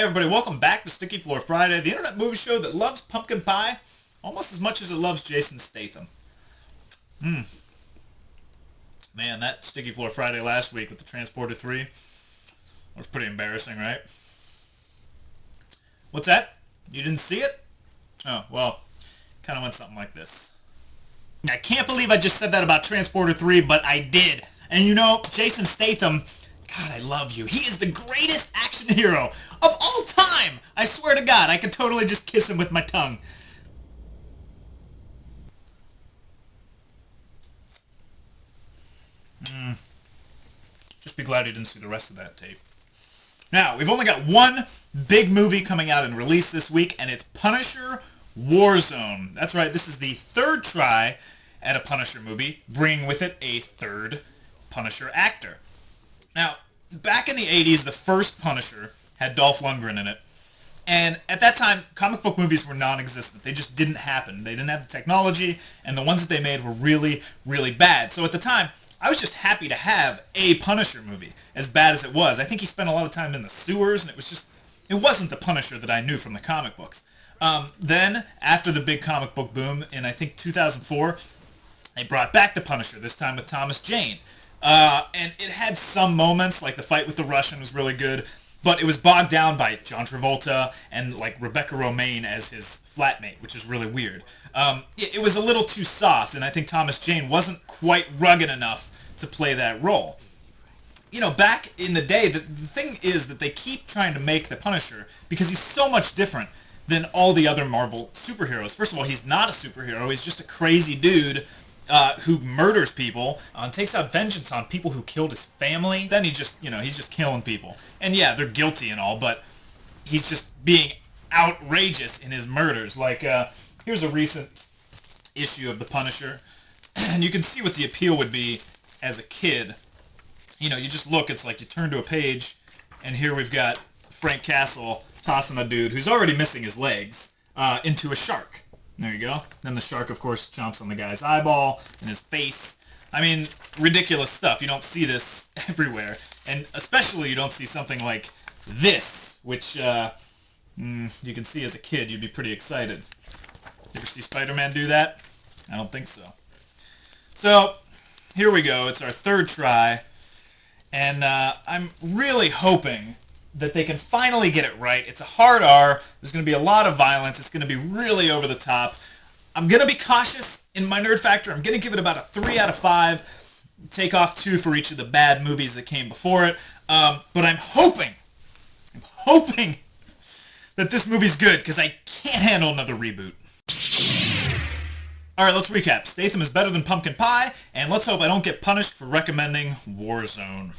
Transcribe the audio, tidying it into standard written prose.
Hey everybody, welcome back to Sticky Floor Friday, the internet movie show that loves pumpkin pie almost as much as it loves Jason Statham. Man, that Sticky Floor Friday last week with the Transporter 3 was pretty embarrassing, right? What's that? You didn't see it? Oh, well, kind of went something like this. I can't believe I just said that about Transporter 3, but I did. And you know, Jason Statham, God, I love you. He is the greatest action hero of all time. I swear to God, I could totally just kiss him with my tongue. Just be glad you didn't see the rest of that tape. Now, we've only got one big movie coming out in release this week, and it's Punisher Warzone. That's right, this is the third try at a Punisher movie, bringing with it a third Punisher actor. Now, back in the 80s, the first Punisher had Dolph Lundgren in it. And at that time, comic book movies were non-existent. They just didn't happen. They didn't have the technology, and the ones that they made were really, really bad. So at the time, I was just happy to have a Punisher movie, as bad as it was. I think he spent a lot of time in the sewers, and it wasn't the Punisher that I knew from the comic books. Then, after the big comic book boom in, I think, 2004, they brought back the Punisher, this time with Thomas Jane. And it had some moments, like the fight with the Russian was really good, but it was bogged down by John Travolta and like Rebecca Romijn as his flatmate, which is really weird. It was a little too soft, and I think Thomas Jane wasn't quite rugged enough to play that role. You know, back in the day, the thing is that they keep trying to make the Punisher because he's so much different than all the other Marvel superheroes. First of all, he's not a superhero. He's just a crazy dude who murders people and takes out vengeance on people who killed his family. Then he's just killing people. And yeah, they're guilty and all, but he's just being outrageous in his murders. Like, here's a recent issue of The Punisher, and you can see what the appeal would be as a kid. You know, you just look, it's like you turn to a page, and here we've got Frank Castle tossing a dude who's already missing his legs into a shark. There you go. Then the shark, of course, chomps on the guy's eyeball and his face. I mean, ridiculous stuff. You don't see this everywhere. And especially you don't see something like this, which you can see as a kid. You'd be pretty excited. You ever see Spider-Man do that? I don't think so. So, here we go. It's our third try. And I'm really hoping that they can finally get it right. It's a hard R. There's going to be a lot of violence. It's going to be really over the top. I'm going to be cautious in my nerd factor. I'm going to give it about a 3 out of 5. Take off 2 for each of the bad movies that came before it. But I'm hoping that this movie's good because I can't handle another reboot. All right, let's recap. Statham is better than pumpkin pie, and let's hope I don't get punished for recommending Warzone.